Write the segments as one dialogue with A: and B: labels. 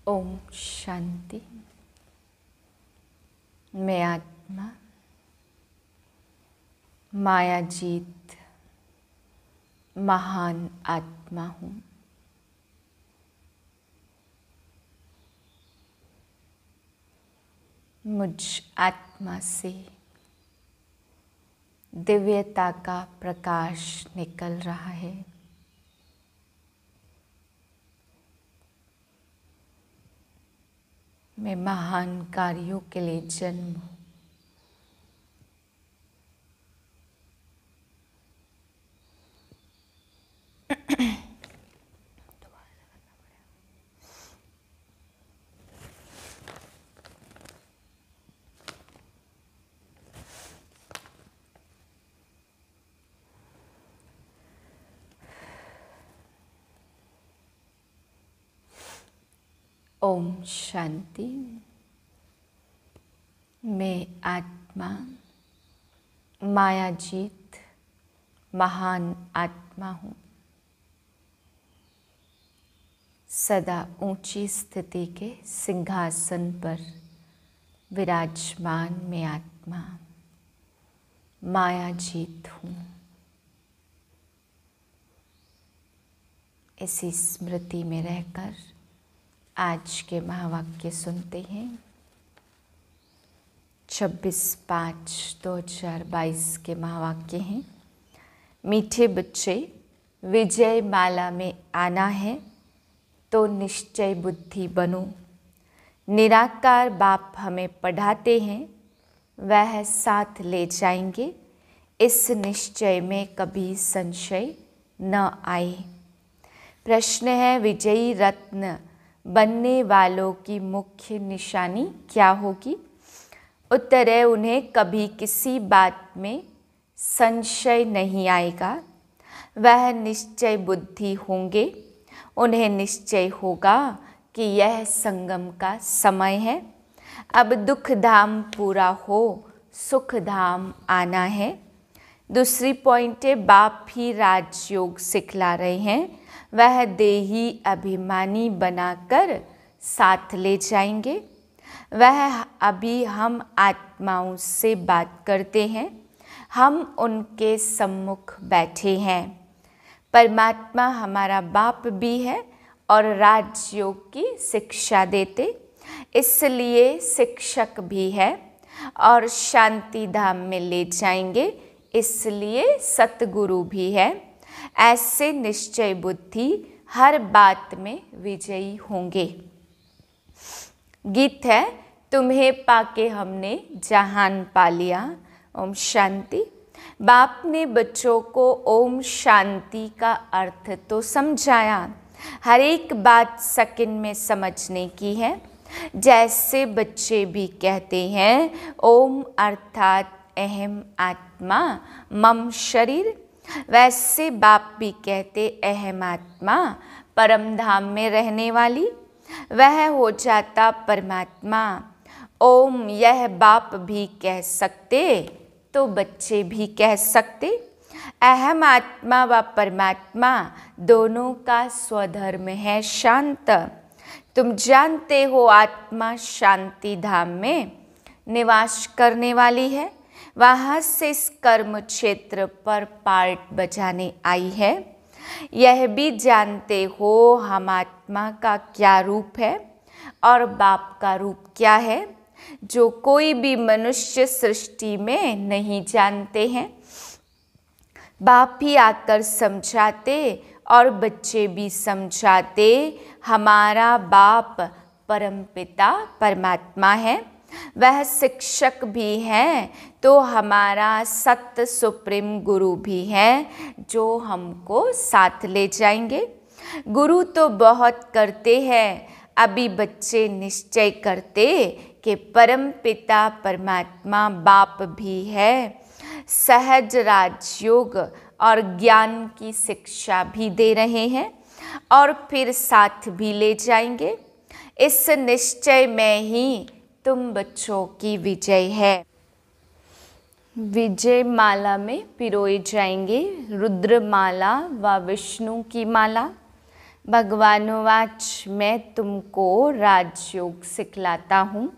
A: ओम शांति। मैं आत्मा माया जीत महान आत्मा हूँ। मुझ आत्मा से दिव्यता का प्रकाश निकल रहा है। मैं महान कार्यों के लिए जन्म हूँ। ओम शांति। मैं आत्मा माया जीत महान आत्मा हूँ। सदा ऊंची स्थिति के सिंहासन पर विराजमान मैं आत्मा माया जीत हूँ। इसी स्मृति में रहकर आज के महावाक्य सुनते हैं। 26/5/2022 के महावाक्य हैं। मीठे बच्चे, विजय माला में आना है तो निश्चय बुद्धि बनो। निराकार बाप हमें पढ़ाते हैं, वह साथ ले जाएंगे। इस निश्चय में कभी संशय न आए। प्रश्न है, विजयी रत्न बनने वालों की मुख्य निशानी क्या होगी? उत्तर है, उन्हें कभी किसी बात में संशय नहीं आएगा। वह निश्चय बुद्धि होंगे। उन्हें निश्चय होगा कि यह संगम का समय है। अब दुख धाम पूरा हो, सुख धाम आना है। दूसरी पॉइंट है, बाप ही राजयोग सिखला रहे हैं। वह देही अभिमानी बनाकर साथ ले जाएंगे। वह अभी हम आत्माओं से बात करते हैं। हम उनके सम्मुख बैठे हैं। परमात्मा हमारा बाप भी है और राजयोग की शिक्षा देते, इसलिए शिक्षक भी है। और शांति धाम में ले जाएंगे, इसलिए सतगुरु भी है। ऐसे निश्चय बुद्धि हर बात में विजयी होंगे। गीत है, तुम्हें पाके हमने जहान पा लिया। ओम शांति। बाप ने बच्चों को ओम शांति का अर्थ तो समझाया। हर एक बात सेकंड में समझने की है। जैसे बच्चे भी कहते हैं, ओम अर्थात अहम आत्मा मम शरीर, वैसे बाप भी कहते अहम आत्मा परम धाम में रहने वाली। वह हो जाता परमात्मा। ओम यह बाप भी कह सकते तो बच्चे भी कह सकते। अहम आत्मा व परमात्मा दोनों का स्वधर्म है शांत। तुम जानते हो आत्मा शांति धाम में निवास करने वाली है। वहाँ से इस कर्म क्षेत्र पर पार्ट बजाने आई है। यह भी जानते हो हम आत्मा का क्या रूप है और बाप का रूप क्या है, जो कोई भी मनुष्य सृष्टि में नहीं जानते हैं। बाप ही आकर समझाते और बच्चे भी समझाते। हमारा बाप परमपिता परमात्मा है। वह शिक्षक भी है तो हमारा सत्य सुप्रीम गुरु भी है, जो हमको साथ ले जाएंगे। गुरु तो बहुत करते हैं, अभी बच्चे निश्चय करते कि परम पिता परमात्मा बाप भी है। सहज राजयोग और ज्ञान की शिक्षा भी दे रहे हैं और फिर साथ भी ले जाएंगे। इस निश्चय में ही तुम बच्चों की विजय है। विजय माला में पिरोए जाएंगे रुद्र माला व विष्णु की माला। भगवानुवाच मैं तुमको राजयोग सिखलाता हूँ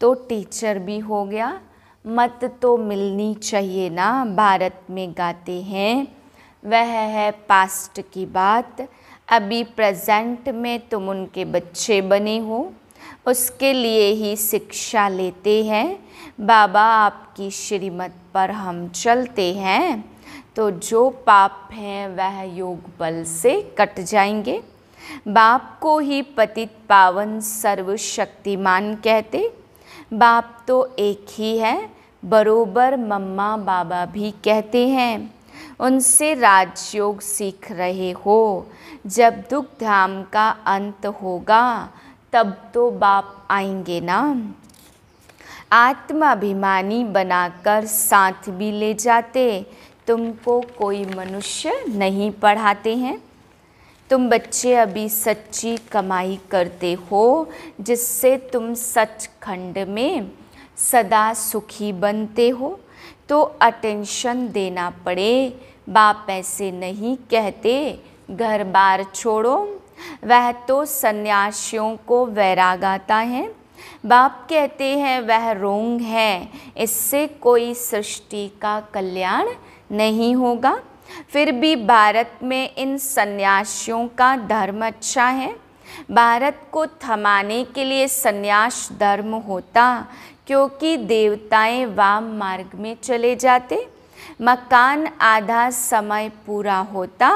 A: तो टीचर भी हो गया, मत तो मिलनी चाहिए ना। भारत में गाते हैं वह है पास्ट की बात, अभी प्रेजेंट में तुम उनके बच्चे बने हो, उसके लिए ही शिक्षा लेते हैं। बाबा आपकी श्रीमत पर हम चलते हैं तो जो पाप हैं वह योग बल से कट जाएंगे। बाप को ही पतित पावन सर्वशक्तिमान कहते, बाप तो एक ही है, बरोबर मम्मा बाबा भी कहते हैं। उनसे राजयोग सीख रहे हो, जब दुख धाम का अंत होगा तब तो बाप आएंगे ना। आत्माभिमानी बनाकर साथ भी ले जाते, तुमको कोई मनुष्य नहीं पढ़ाते हैं। तुम बच्चे अभी सच्ची कमाई करते हो, जिससे तुम सचखंड में सदा सुखी बनते हो। तो अटेंशन देना पड़े, बाप ऐसे नहीं कहते घर बार छोड़ो, वह तो सन्यासियों को वैराग आता है। बाप कहते हैं वह रोंग है, इससे कोई सृष्टि का कल्याण नहीं होगा। फिर भी भारत में इन सन्यासियों का धर्म अच्छा है। भारत को थमाने के लिए सन्यास धर्म होता, क्योंकि देवताएं वाम मार्ग में चले जाते। मकान आधा समय पूरा होता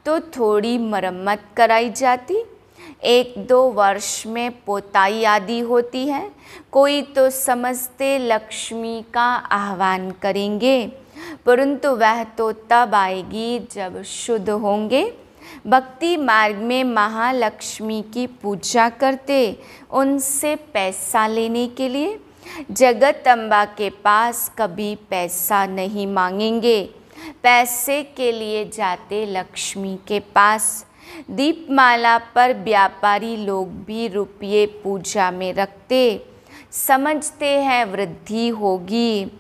A: तो थोड़ी मरम्मत कराई जाती। 1-2 वर्ष में पोताई आदि होती है। कोई तो समझते लक्ष्मी का आह्वान करेंगे, परंतु वह तो तब आएगी जब शुद्ध होंगे। भक्ति मार्ग में महालक्ष्मी की पूजा करते, उनसे पैसा लेने के लिए। जगत अम्बा के पास कभी पैसा नहीं मांगेंगे, पैसे के लिए जाते लक्ष्मी के पास। दीपमाला पर व्यापारी लोग भी रुपये पूजा में रखते, समझते हैं वृद्धि होगी,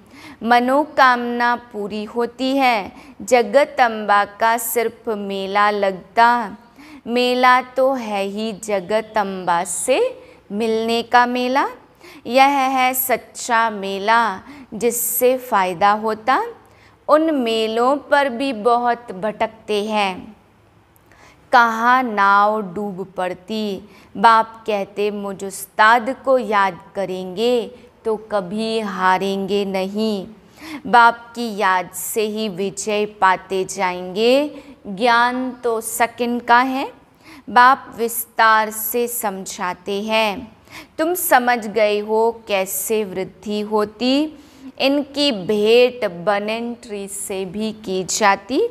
A: मनोकामना पूरी होती है। जगत अम्बा का सिर्फ मेला लगता, मेला तो है ही जगत अम्बा से मिलने का मेला। यह है सच्चा मेला जिससे फ़ायदा होता। उन मेलों पर भी बहुत भटकते हैं, कहाँ नाव डूब पड़ती। बाप कहते मुझ उस्ताद को याद करेंगे तो कभी हारेंगे नहीं। बाप की याद से ही विजय पाते जाएंगे, ज्ञान तो सेकंड का है। बाप विस्तार से समझाते हैं, तुम समझ गए हो कैसे वृद्धि होती। इनकी भेंट बनन ट्री से भी की जाती।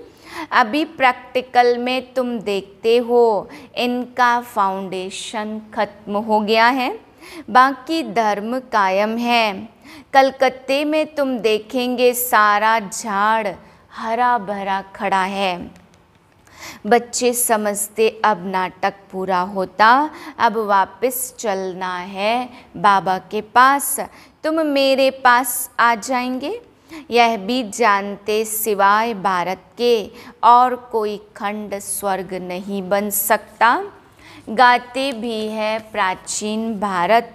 A: अभी प्रैक्टिकल में तुम देखते हो इनका फाउंडेशन खत्म हो गया है, बाकी धर्म कायम है। कलकत्ते में तुम देखेंगे सारा झाड़ हरा भरा खड़ा है। बच्चे समझते अब नाटक पूरा होता, अब वापस चलना है बाबा के पास, तुम मेरे पास आ जाएंगे। यह भी जानते सिवाय भारत के और कोई खंड स्वर्ग नहीं बन सकता। गाते भी है प्राचीन भारत,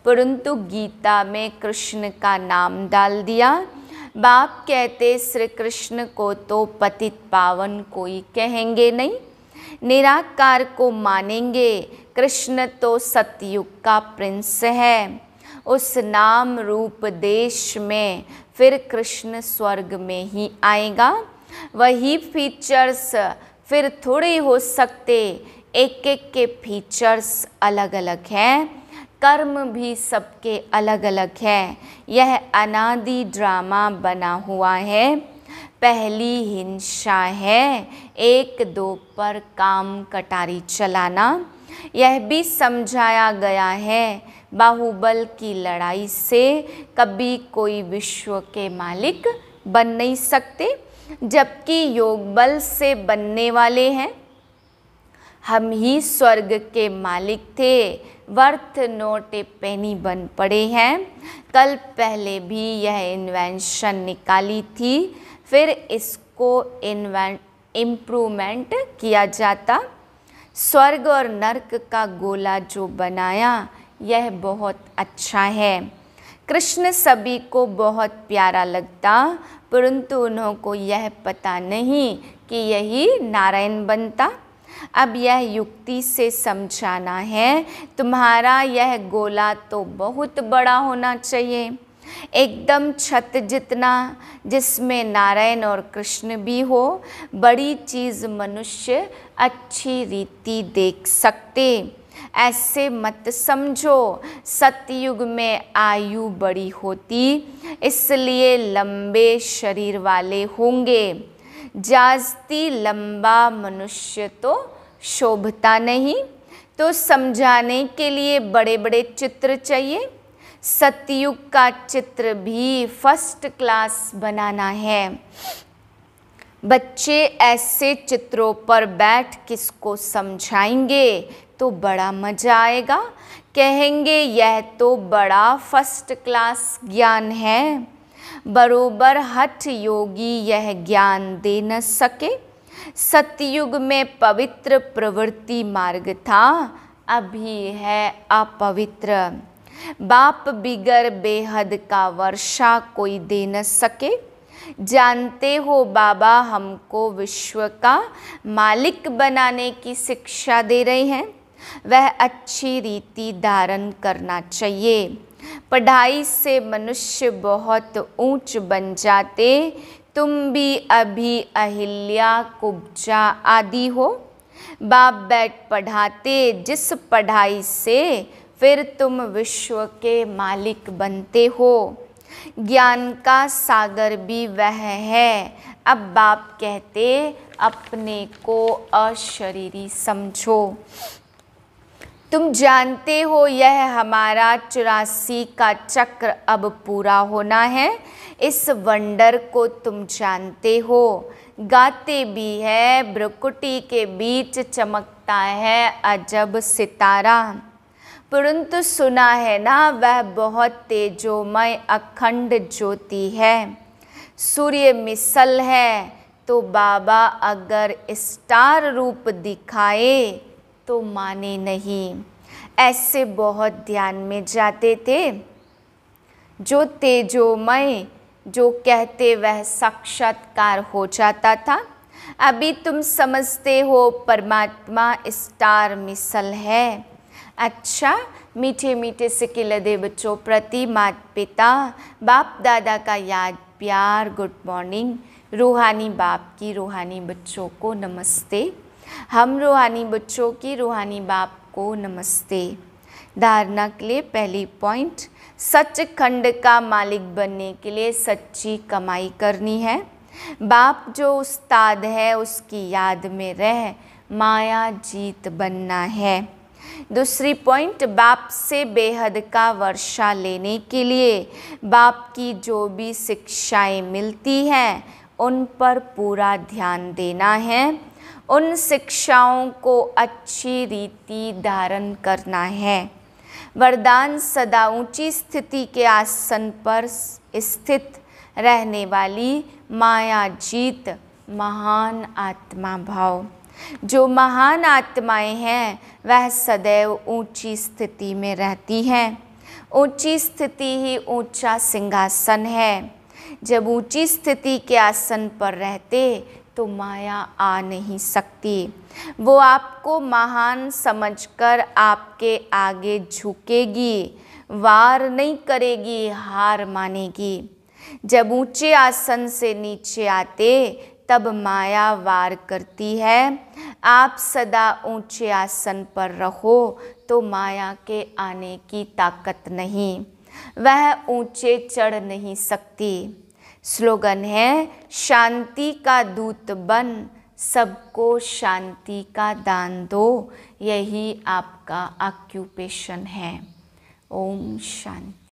A: परंतु गीता में कृष्ण का नाम डाल दिया। बाप कहते श्री कृष्ण को तो पतित पावन कोई कहेंगे नहीं, निराकार को मानेंगे। कृष्ण तो सतयुग का प्रिंस है, उस नाम रूप देश में फिर कृष्ण स्वर्ग में ही आएगा। वही फीचर्स फिर थोड़े हो सकते, एक एक के फीचर्स अलग अलग हैं, कर्म भी सबके अलग अलग है। यह अनादि ड्रामा बना हुआ है। पहली हिंसा है 1-2 पर काम कटारी चलाना। यह भी समझाया गया है बाहुबल की लड़ाई से कभी कोई विश्व के मालिक बन नहीं सकते, जबकि योग बल से बनने वाले हैं। हम ही स्वर्ग के मालिक थे, वर्थ नोट ए पेनी बन पड़े हैं। कल पहले भी यह इन्वेंशन निकाली थी, फिर इसको इम्प्रूवमेंट किया जाता। स्वर्ग और नरक का गोला जो बनाया यह बहुत अच्छा है। कृष्ण सभी को बहुत प्यारा लगता, परंतु उन्हों को यह पता नहीं कि यही नारायण बनता। अब यह युक्ति से समझाना है, तुम्हारा यह गोला तो बहुत बड़ा होना चाहिए, एकदम छत जितना, जिसमें नारायण और कृष्ण भी हो। बड़ी चीज़ मनुष्य अच्छी रीति देख सकते, ऐसे मत समझो। सतयुग में आयु बड़ी होती, इसलिए लंबे शरीर वाले होंगे। जास्ती लंबा मनुष्य तो शोभता नहीं, तो समझाने के लिए बड़े बड़े चित्र चाहिए। सतयुग का चित्र भी फर्स्ट क्लास बनाना है। बच्चे ऐसे चित्रों पर बैठ किसको समझाएंगे तो बड़ा मजा आएगा। कहेंगे यह तो बड़ा फर्स्ट क्लास ज्ञान है, बरोबर हठ योगी यह ज्ञान दे न सके। सतयुग में पवित्र प्रवृत्ति मार्ग था, अभी है अपवित्र। बाप बिगर बेहद का वर्षा कोई दे न सके। जानते हो बाबा हमको विश्व का मालिक बनाने की शिक्षा दे रहे हैं, वह अच्छी रीति धारण करना चाहिए। पढ़ाई से मनुष्य बहुत ऊंच बन जाते, तुम भी अभी अहिल्या कुब्जा आदि हो। बाप बैठ पढ़ाते जिस पढ़ाई से, फिर तुम विश्व के मालिक बनते हो। ज्ञान का सागर भी वह है। अब बाप कहते अपने को अशरीरी समझो। तुम जानते हो यह हमारा 84 का चक्र अब पूरा होना है। इस वंडर को तुम जानते हो। गाते भी है, भ्रुकुटी के बीच चमकता है अजब सितारा। परंतु सुना है ना वह बहुत तेजोमय अखंड ज्योति है। सूर्य मिसल है तो बाबा अगर स्टार रूप दिखाए तो माने नहीं। ऐसे बहुत ध्यान में जाते थे। जो तेजोमय जो कहते वह साक्षात्कार हो जाता था। अभी तुम समझते हो परमात्मा स्टार मिसल है। अच्छा, मीठे मीठे सिक्के लदे बच्चों प्रति माता पिता बाप दादा का याद प्यार गुड मॉर्निंग। रूहानी बाप की रूहानी बच्चों को नमस्ते। हम रूहानी बच्चों की रूहानी बाप को नमस्ते। धारणा के लिए पहली पॉइंट, सचखंड का मालिक बनने के लिए सच्ची कमाई करनी है। बाप जो उस्ताद है उसकी याद में रह माया जीत बनना है। दूसरी पॉइंट, बाप से बेहद का वर्षा लेने के लिए बाप की जो भी शिक्षाएं मिलती हैं उन पर पूरा ध्यान देना है। उन शिक्षाओं को अच्छी रीति धारण करना है। वरदान सदा ऊंची स्थिति के आसन पर स्थित रहने वाली माया जीत महान आत्मा भाव। जो महान आत्माएं हैं वह सदैव ऊंची स्थिति में रहती हैं। ऊंची स्थिति ही ऊंचा सिंहासन है। जब ऊंची स्थिति के आसन पर रहते तो माया आ नहीं सकती। वो आपको महान समझकर आपके आगे झुकेगी, वार नहीं करेगी, हार मानेगी। जब ऊंचे आसन से नीचे आते तब माया वार करती है। आप सदा ऊंचे आसन पर रहो तो माया के आने की ताकत नहीं, वह ऊंचे चढ़ नहीं सकती। स्लोगन है, शांति का दूत बन, सबको शांति का दान दो। यही आपका ऑक्यूपेशन है। ओम शांति।